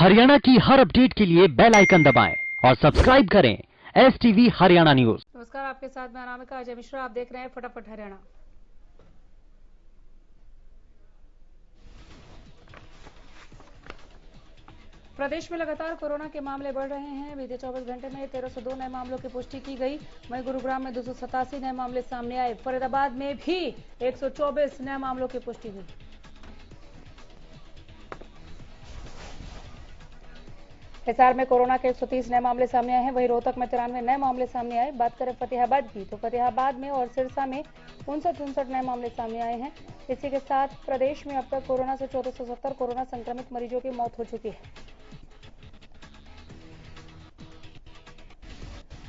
हरियाणा की हर अपडेट के लिए बेल आइकन दबाएं और सब्सक्राइब करें STV हरियाणा न्यूज। नमस्कार, आपके साथ मैं अनामिका अजय मिश्रा। आप देख रहे हैं फटाफट हरियाणा। प्रदेश में लगातार कोरोना के मामले बढ़ रहे हैं। बीते 24 घंटे में 1302 नए मामलों की पुष्टि की गई। वहीं गुरुग्राम में 287 नए मामले सामने आए। फरीदाबाद में भी 124 नए मामलों की पुष्टि हुई। हिसार में कोरोना के 130 नए मामले सामने आए हैं। वहीं रोहतक में 93 नए मामले सामने आए। बात करें फतेहाबाद की, तो फतेहाबाद में और सिरसा में 59 नए मामले सामने आए हैं। इसी के साथ प्रदेश में अब तक कोरोना से 1470 कोरोना संक्रमित मरीजों की मौत हो चुकी है।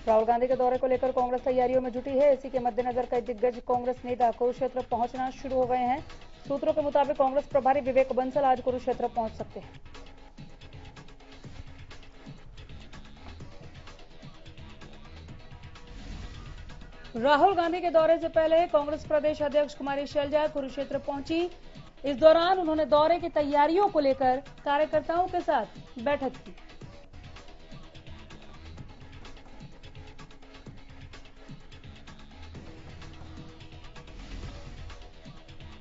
राहुल गांधी के दौरे को लेकर कांग्रेस तैयारियों में जुटी है। इसी के मद्देनजर कई दिग्गज कांग्रेस नेता कुरुक्षेत्र पहुंचना शुरू हो गए हैं। सूत्रों के मुताबिक कांग्रेस प्रभारी विवेक बंसल आज कुरुक्षेत्र पहुंच सकते हैं। राहुल गांधी के दौरे से पहले कांग्रेस प्रदेश अध्यक्ष कुमारी शैलजा कुरुक्षेत्र पहुंची। इस दौरान उन्होंने दौरे की तैयारियों को लेकर कार्यकर्ताओं के साथ बैठक की।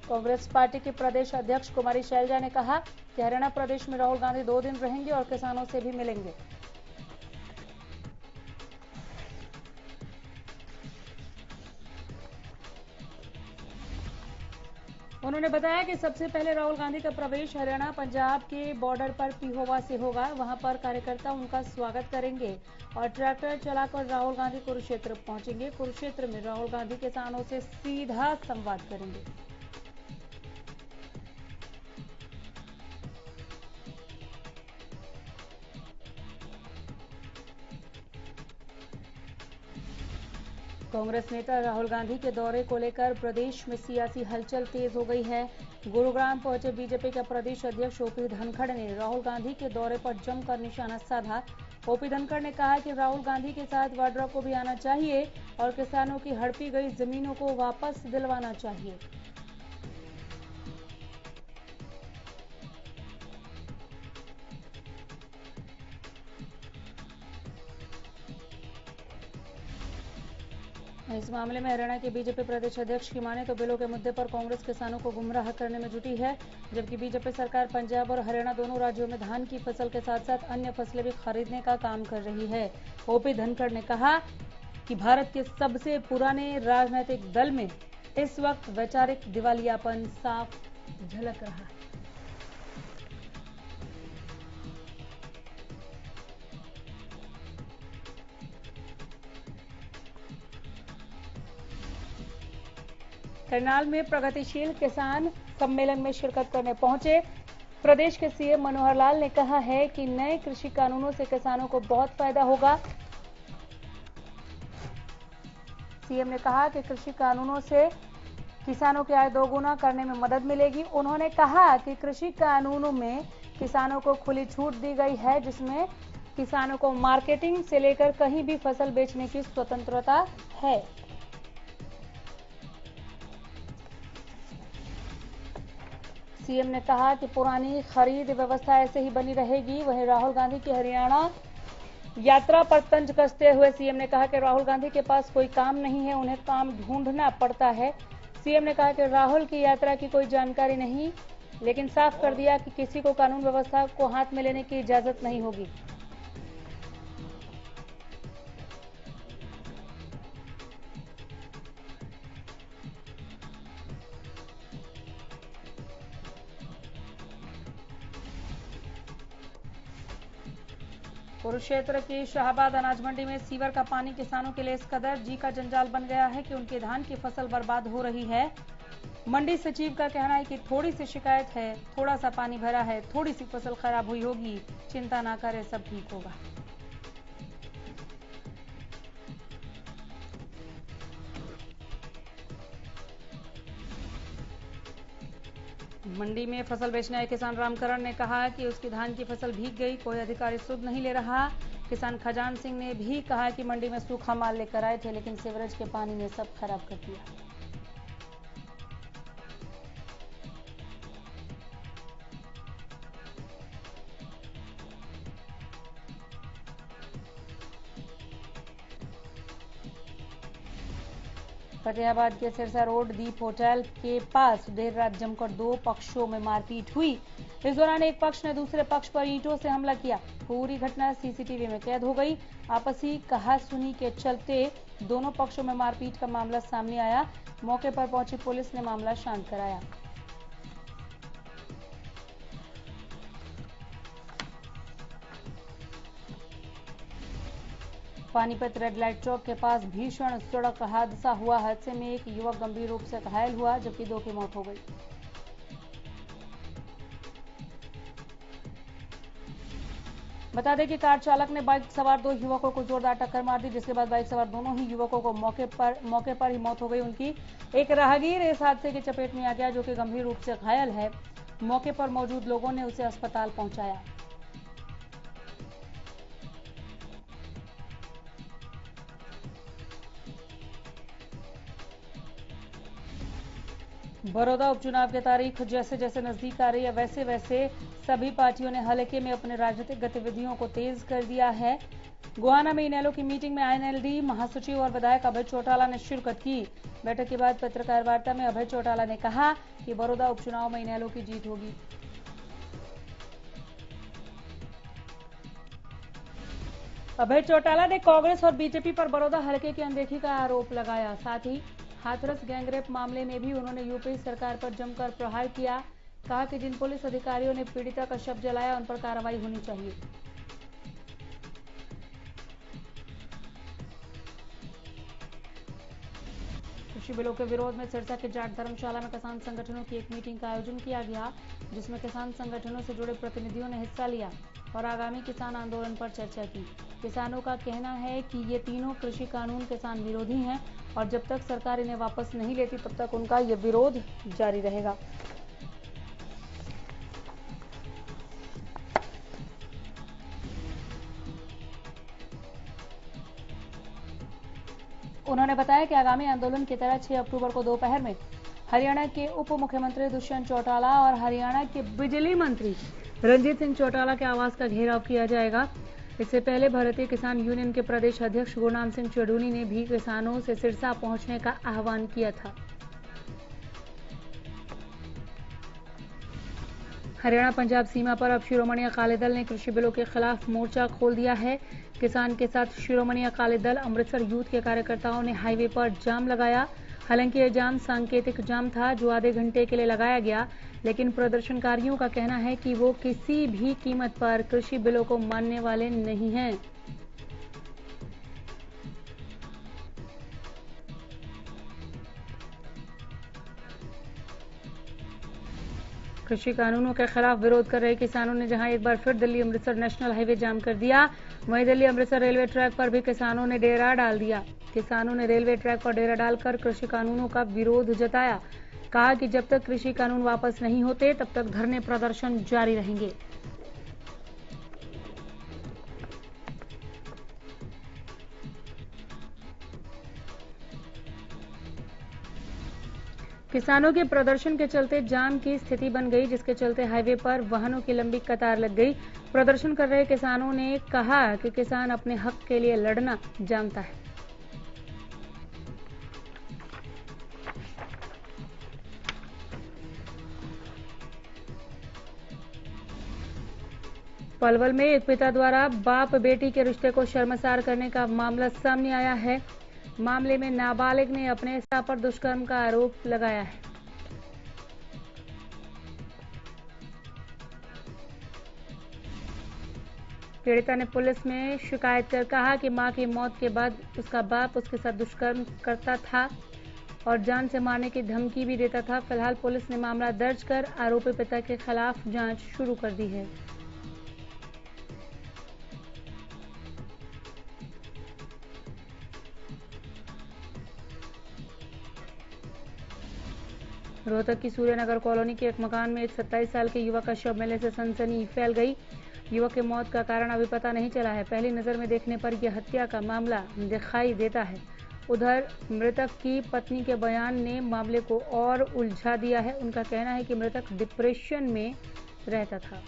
कांग्रेस पार्टी की प्रदेश अध्यक्ष कुमारी शैलजा ने कहा कि हरियाणा प्रदेश में राहुल गांधी 2 दिन रहेंगे और किसानों से भी मिलेंगे। उन्होंने बताया कि सबसे पहले राहुल गांधी का प्रवेश हरियाणा पंजाब के बॉर्डर पर पिहोवा से होगा। वहां पर कार्यकर्ता उनका स्वागत करेंगे और ट्रैक्टर चलाकर राहुल गांधी कुरुक्षेत्र पहुंचेंगे। कुरुक्षेत्र में राहुल गांधी किसानों से सीधा संवाद करेंगे। कांग्रेस नेता राहुल गांधी के दौरे को लेकर प्रदेश में सियासी हलचल तेज हो गई है। गुरुग्राम पहुंचे बीजेपी के प्रदेश अध्यक्ष ओपी धनखड़ ने राहुल गांधी के दौरे पर जमकर निशाना साधा। ओपी धनखड़ ने कहा कि राहुल गांधी के साथ वाड्रा को भी आना चाहिए और किसानों की हड़पी गई जमीनों को वापस दिलवाना चाहिए। इस मामले में हरियाणा के बीजेपी प्रदेश अध्यक्ष की माने तो बिलों के मुद्दे पर कांग्रेस किसानों को गुमराह करने में जुटी है, जबकि बीजेपी सरकार पंजाब और हरियाणा दोनों राज्यों में धान की फसल के साथ साथ अन्य फसलें भी खरीदने का काम कर रही है। ओपी धनखड़ ने कहा कि भारत के सबसे पुराने राजनीतिक दल में इस वक्त वैचारिक दिवालियापन साफ झलक रहा है। करनाल में प्रगतिशील किसान सम्मेलन में शिरकत करने पहुंचे प्रदेश के सीएम मनोहर लाल ने कहा है कि नए कृषि कानूनों से किसानों को बहुत फायदा होगा। सीएम ने कहा कि कृषि कानूनों से किसानों की आय दोगुना करने में मदद मिलेगी। उन्होंने कहा कि कृषि कानूनों में किसानों को खुली छूट दी गई है, जिसमें किसानों को मार्केटिंग से लेकर कहीं भी फसल बेचने की स्वतंत्रता है। सीएम ने कहा कि पुरानी खरीद व्यवस्था ऐसे ही बनी रहेगी। वहीं राहुल गांधी की हरियाणा यात्रा पर तंज कसते हुए सीएम ने कहा कि राहुल गांधी के पास कोई काम नहीं है, उन्हें काम ढूंढना पड़ता है। सीएम ने कहा कि राहुल की यात्रा की कोई जानकारी नहीं, लेकिन साफ कर दिया कि किसी को कानून व्यवस्था को हाथ में लेने की इजाजत नहीं होगी। कुरुक्षेत्र की शाहबाद अनाज मंडी में सीवर का पानी किसानों के लिए इस कदर जी का जंजाल बन गया है कि उनके धान की फसल बर्बाद हो रही है। मंडी सचिव का कहना है कि थोड़ी सी शिकायत है, थोड़ा सा पानी भरा है, थोड़ी सी फसल खराब हुई होगी, चिंता ना करें, सब ठीक होगा। मंडी में फसल बेचने आए किसान रामकरण ने कहा कि उसकी धान की फसल भीग गई, कोई अधिकारी सुध नहीं ले रहा। किसान खजान सिंह ने भी कहा कि मंडी में सूखा माल लेकर आए थे, लेकिन सीवरेज के पानी ने सब खराब कर दिया। फतेहाबाद के सिरसा रोड दीप होटल के पास देर रात जमकर दो पक्षों में मारपीट हुई। इस दौरान एक पक्ष ने दूसरे पक्ष पर ईंटों से हमला किया। पूरी घटना सीसीटीवी में कैद हो गई। आपसी कहासुनी के चलते दोनों पक्षों में मारपीट का मामला सामने आया। मौके पर पहुंची पुलिस ने मामला शांत कराया। पानीपत रेड लाइट चौक के पास भीषण सड़क हादसा हुआ। हादसे में एक युवक गंभीर रूप से घायल हुआ, जबकि दो की मौत हो गई। बता दें कि कार चालक ने बाइक सवार दो युवकों को जोरदार टक्कर मार दी, जिसके बाद बाइक सवार दोनों ही युवकों को मौके पर ही मौत हो गई उनकी। एक राहगीर इस हादसे की चपेट में आ गया, जो कि गंभीर रूप से घायल है। मौके पर मौजूद लोगों ने उसे अस्पताल पहुंचाया। बड़ौदा उपचुनाव की तारीख जैसे जैसे नजदीक आ रही है, वैसे वैसे सभी पार्टियों ने हल्के में अपने राजनीतिक गतिविधियों को तेज कर दिया है। गोहाना में इनेलो की मीटिंग में आईएनएलडी महासचिव और विधायक अभय चौटाला ने शिरकत की। बैठक के बाद पत्रकार वार्ता में अभय चौटाला ने कहा कि बड़ौदा उपचुनाव में इनेलो की जीत होगी। अभय चौटाला ने कांग्रेस और बीजेपी पर बड़ौदा हल्के की अनदेखी का आरोप लगाया। साथ ही हाथरस गैंगरेप मामले में भी उन्होंने यूपी सरकार पर जमकर प्रहार किया। कहा कि जिन पुलिस अधिकारियों ने पीड़िता का शव जलाया, उन पर कार्रवाई होनी चाहिए। कृषि बिलों के विरोध में सिरसा के जाट धर्मशाला में किसान संगठनों की एक मीटिंग का आयोजन किया गया, जिसमें किसान संगठनों से जुड़े प्रतिनिधियों ने हिस्सा लिया और आगामी किसान आंदोलन पर चर्चा की। किसानों का कहना है कि ये तीनों कृषि कानून किसान विरोधी हैं और जब तक सरकार इन्हें वापस नहीं लेती, तब तक उनका ये विरोध जारी रहेगा। उन्होंने बताया कि आगामी आंदोलन की तरह 6 अक्टूबर को दोपहर में हरियाणा के उप मुख्यमंत्री दुष्यंत चौटाला और हरियाणा के बिजली मंत्री रंजीत सिंह चौटाला के आवास का घेराव किया जाएगा। इससे पहले भारतीय किसान यूनियन के प्रदेश अध्यक्ष गुरनाम सिंह चड़ूनी ने भी किसानों से सिरसा पहुंचने का आह्वान किया था। हरियाणा पंजाब सीमा पर अब शिरोमणि अकाली दल ने कृषि बिलों के खिलाफ मोर्चा खोल दिया है। किसान के साथ शिरोमणि अकाली दल अमृतसर यूथ के कार्यकर्ताओं ने हाईवे पर जाम लगाया। हालांकि यह जाम सांकेतिक जाम था, जो आधे घंटे के लिए लगाया गया, लेकिन प्रदर्शनकारियों का कहना है कि वो किसी भी कीमत पर कृषि बिलों को मानने वाले नहीं हैं। कृषि कानूनों के खिलाफ विरोध कर रहे किसानों ने जहां एक बार फिर दिल्ली अमृतसर नेशनल हाईवे जाम कर दिया, वहीं दिल्ली अमृतसर रेलवे ट्रैक पर भी किसानों ने डेरा डाल दिया। किसानों ने रेलवे ट्रैक पर डेरा डालकर कृषि कानूनों का विरोध जताया। कहा कि जब तक कृषि कानून वापस नहीं होते, तब तक धरने प्रदर्शन जारी रहेंगे। किसानों के प्रदर्शन के चलते जाम की स्थिति बन गई, जिसके चलते हाईवे पर वाहनों की लंबी कतार लग गई। प्रदर्शन कर रहे किसानों ने कहा कि किसान अपने हक के लिए लड़ना जानता है। पलवल में एक पिता द्वारा बाप बेटी के रिश्ते को शर्मसार करने का मामला सामने आया है। मामले में नाबालिग ने अपने पिता पर दुष्कर्म का आरोप लगाया है। पीड़िता ने पुलिस में शिकायत कर कहा कि मां की मौत के बाद उसका बाप उसके साथ दुष्कर्म करता था और जान से मारने की धमकी भी देता था। फिलहाल पुलिस ने मामला दर्ज कर आरोपी पिता के खिलाफ जांच शुरू कर दी है। रोहतक की सूर्यनगर कॉलोनी के एक मकान में एक 27 साल के युवक का शव मिलने से सनसनी फैल गई। युवक की मौत का कारण अभी पता नहीं चला है। पहली नजर में देखने पर यह हत्या का मामला दिखाई देता है। उधर मृतक की पत्नी के बयान ने मामले को और उलझा दिया है। उनका कहना है कि मृतक डिप्रेशन में रहता था।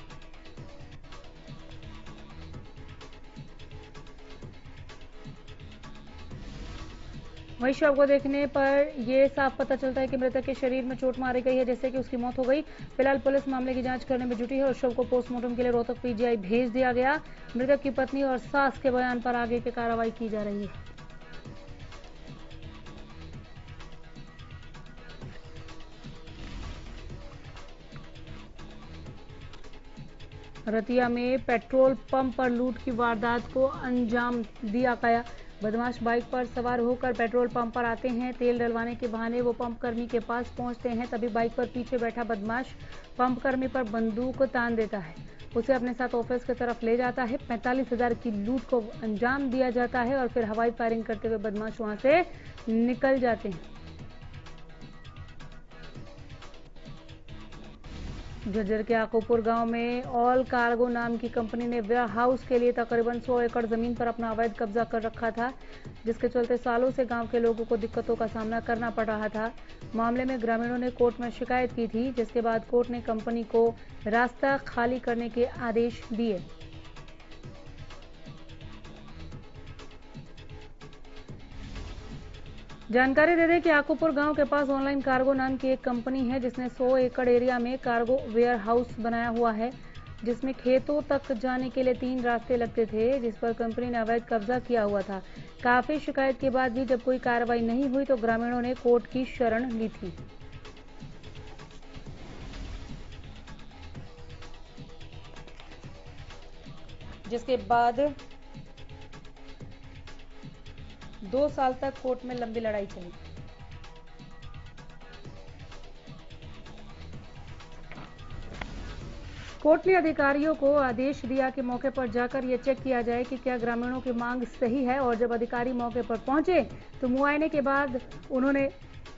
वहीं शव को देखने पर यह साफ पता चलता है कि मृतक के शरीर में चोट मारी गई है, जिससे कि उसकी मौत हो गई। फिलहाल पुलिस मामले की जांच करने में जुटी है और शव को पोस्टमार्टम के लिए रोहतक पीजीआई भेज दिया गया। मृतक की पत्नी और सास के बयान पर आगे की कार्रवाई की जा रही है। रतिया में पेट्रोल पंप पर लूट की वारदात को अंजाम दिया गया। बदमाश बाइक पर सवार होकर पेट्रोल पंप पर आते हैं। तेल डलवाने के बहाने वो पंप कर्मी के पास पहुंचते हैं। तभी बाइक पर पीछे बैठा बदमाश पंप कर्मी पर बंदूक तान देता है, उसे अपने साथ ऑफिस की तरफ ले जाता है। 45,000 की लूट को अंजाम दिया जाता है और फिर हवाई फायरिंग करते हुए बदमाश वहां से निकल जाते हैं। झज्जर के आकोपुर गांव में ऑल कार्गो नाम की कंपनी ने वेयर हाउस के लिए तकरीबन 100 एकड़ जमीन पर अपना अवैध कब्जा कर रखा था, जिसके चलते सालों से गांव के लोगों को दिक्कतों का सामना करना पड़ रहा था। मामले में ग्रामीणों ने कोर्ट में शिकायत की थी, जिसके बाद कोर्ट ने कंपनी को रास्ता खाली करने के आदेश दिए। जानकारी दे दें कि आकोपुर गांव के पास ऑनलाइन कार्गो नाम की एक कंपनी है, जिसने 100 एकड़ एरिया में कार्गो वेयर हाउस बनाया हुआ है, जिसमें खेतों तक जाने के लिए 3 रास्ते लगते थे, जिस पर कंपनी ने अवैध कब्जा किया हुआ था। काफी शिकायत के बाद भी जब कोई कार्रवाई नहीं हुई तो ग्रामीणों ने कोर्ट की शरण ली थी। जिसके बाद 2 साल तक कोर्ट में लंबी लड़ाई चली। कोर्ट ने अधिकारियों को आदेश दिया कि मौके पर जाकर यह चेक किया जाए कि क्या ग्रामीणों की मांग सही है, और जब अधिकारी मौके पर पहुंचे तो मुआयने के बाद उन्होंने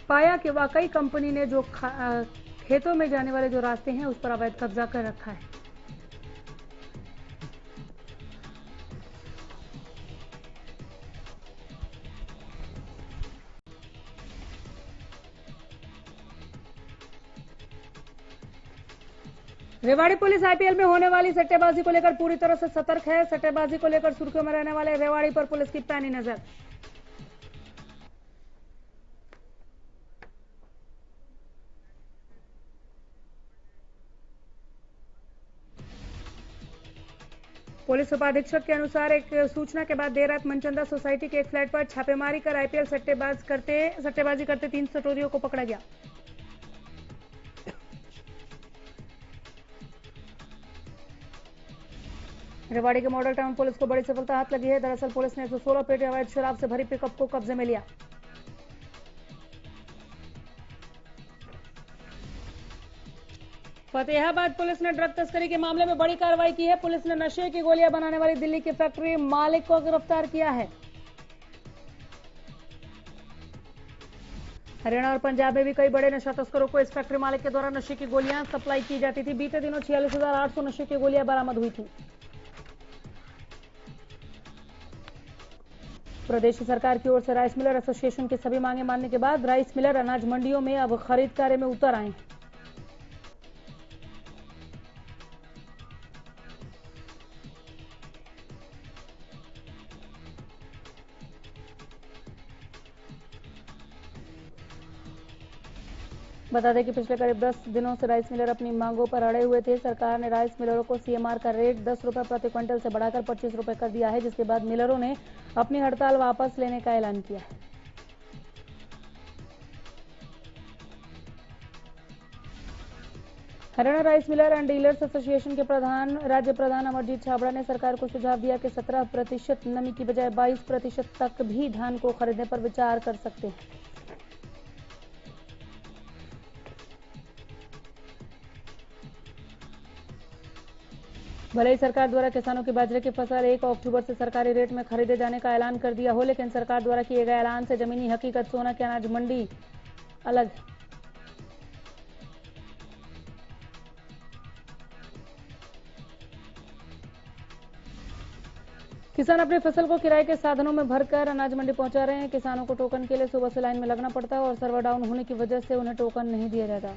पाया कि वाकई कंपनी ने जो खेतों में जाने वाले जो रास्ते हैं उस पर अवैध कब्जा कर रखा है। रेवाड़ी पुलिस आईपीएल में होने वाली सट्टेबाजी को लेकर पूरी तरह से सतर्क है। सट्टेबाजी को लेकर सुर्खियों में रहने वाले रेवाड़ी पर पुलिस की पैनी नजर। पुलिस उपाधीक्षक के अनुसार एक सूचना के बाद देर रात मनचंदा सोसाइटी के एक फ्लैट पर छापेमारी कर आईपीएल सट्टेबाजी करते 3 सटोरियों को पकड़ा गया। रेवाड़ी के मॉडल टाउन पुलिस को बड़ी सफलता हाथ लगी है। दरअसल पुलिस ने 116 पेटी अवैध शराब से भरी पिकअप को कब्जे में लिया। फतेहाबाद पुलिस ने ड्रग तस्करी के मामले में बड़ी कार्रवाई की है। पुलिस ने नशे की गोलियां बनाने वाली दिल्ली की फैक्ट्री मालिक को गिरफ्तार किया है। हरियाणा और पंजाब में भी कई बड़े नशा तस्करों को इस फैक्ट्री मालिक के द्वारा नशे की गोलियां सप्लाई की जाती थी। बीते दिनों 46,800 नशे की गोलियां बरामद हुई थी। प्रदेश सरकार की ओर से राइस मिलर एसोसिएशन की सभी मांगे मानने के बाद राइस मिलर अनाज मंडियों में अब खरीद कार्य में उतर आए हैं। बता दें कि पिछले करीब 10 दिनों से राइस मिलर अपनी मांगों पर अड़े हुए थे। सरकार ने राइस मिलरों को सीएमआर का रेट 10 रुपए प्रति क्विंटल से बढ़ाकर 25 रुपए कर दिया है, जिसके बाद मिलरों ने अपनी हड़ताल वापस लेने का ऐलान किया है। Haryana rice Miller and dealers association के राज्य प्रधान अमरजीत छाबड़ा ने सरकार को सुझाव दिया कि 17% नमी की बजाय 22% तक भी धान को खरीदने पर विचार कर सकते हैं। भले ही सरकार द्वारा किसानों की बाजरे की फसल 1 अक्टूबर से सरकारी रेट में खरीदे जाने का ऐलान कर दिया हो, लेकिन सरकार द्वारा किए गए ऐलान से जमीनी हकीकत सोना की अनाज मंडी अलग है। किसान अपनी फसल को किराए के साधनों में भरकर अनाज मंडी पहुंचा रहे हैं। किसानों को टोकन के लिए सुबह से लाइन में लगना पड़ता है और सर्वर डाउन होने की वजह से उन्हें टोकन नहीं दिया जाता।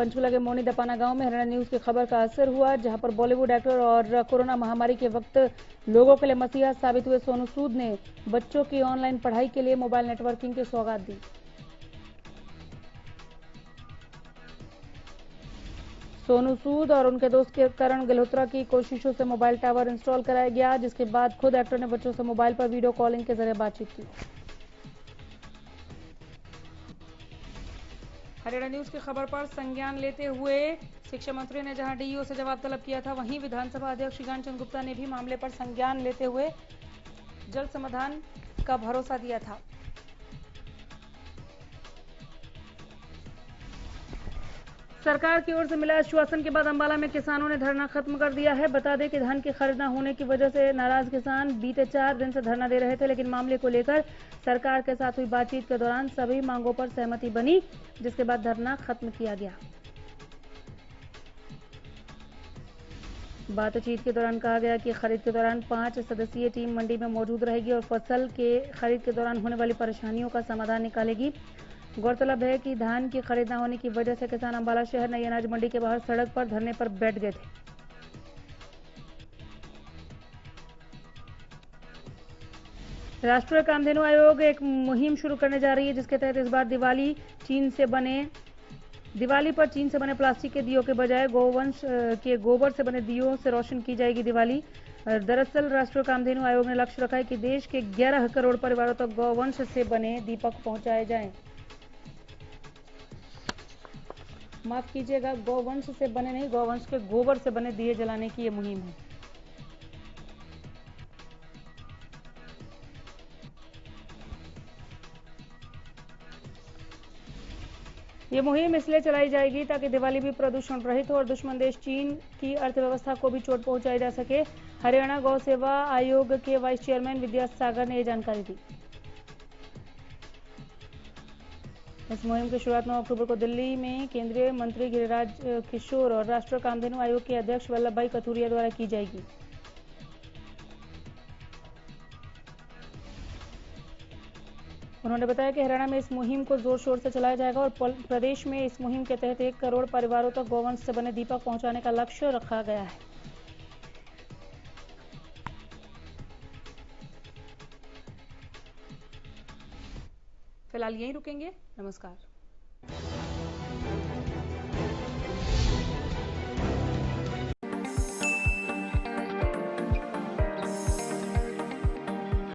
पंचकुला के मोनी दपाना गांव में हरियाणा न्यूज की खबर का असर हुआ, जहां पर बॉलीवुड एक्टर और कोरोना महामारी के वक्त लोगों के लिए मसीहा साबित हुए सोनू सूद ने बच्चों की ऑनलाइन पढ़ाई के लिए मोबाइल नेटवर्किंग की सौगात दी। सोनू सूद और उनके दोस्त करण गिल्होत्रा की कोशिशों से मोबाइल टावर इंस्टॉल कराया गया, जिसके बाद खुद एक्टर ने बच्चों से मोबाइल पर वीडियो कॉलिंग के जरिए बातचीत की। हरियाणा न्यूज की खबर पर संज्ञान लेते हुए शिक्षा मंत्री ने जहां डीईओ से जवाब तलब किया था, वहीं विधानसभा अध्यक्ष ज्ञानचंद गुप्ता ने भी मामले पर संज्ञान लेते हुए जल्द समाधान का भरोसा दिया था। सरकार की ओर से मिला आश्वासन के बाद अंबाला में किसानों ने धरना खत्म कर दिया है। बता दें कि धान की खरीद न होने की वजह से नाराज किसान बीते 4 दिन से धरना दे रहे थे, लेकिन मामले को लेकर सरकार के साथ हुई बातचीत के दौरान सभी मांगों पर सहमति बनी, जिसके बाद धरना खत्म किया गया। बातचीत के दौरान कहा गया कि खरीद के दौरान 5 सदस्यीय टीम मंडी में मौजूद रहेगी और फसल के खरीद के दौरान होने वाली परेशानियों का समाधान निकालेगी। गौरतलब है कि धान की खरीद न होने की वजह से किसान अंबाला शहर नई अनाज मंडी के बाहर सड़क पर धरने पर बैठ गए थे। राष्ट्रीय कामधेनु आयोग एक मुहिम शुरू करने जा रही है, जिसके तहत इस बार दिवाली पर चीन से बने प्लास्टिक के दियों के बजाय गौवंश के गोबर से बने दियों से रोशन की जाएगी दिवाली। दरअसल राष्ट्रीय कामधेनु आयोग ने लक्ष्य रखा है कि देश के 11 करोड़ परिवारों तक गौवंश से बने दीपक पहुंचाए जाएं। माफ कीजिएगा, गौवंश से बने नहीं, गौवंश के गोबर से बने दिए जलाने की ये मुहिम है। ये मुहिम इसलिए चलाई जाएगी ताकि दिवाली भी प्रदूषण रहित हो और दुश्मन देश चीन की अर्थव्यवस्था को भी चोट पहुंचाई जा सके। हरियाणा गौ सेवा आयोग के वाइस चेयरमैन विद्यासागर ने यह जानकारी दी। इस मुहिम की शुरुआत 9 अक्टूबर को दिल्ली में केंद्रीय मंत्री गिरिराज किशोर और राष्ट्रीय कामधेनु आयोग के अध्यक्ष वल्लभ भाई कथुरिया द्वारा की जाएगी। उन्होंने बताया कि हरियाणा में इस मुहिम को जोर शोर से चलाया जाएगा और प्रदेश में इस मुहिम के तहत 1 करोड़ परिवारों तक गौवंश से बने दीपक पहुंचाने का लक्ष्य रखा गया है। फिलहाल यहीं रुकेंगे। नमस्कार।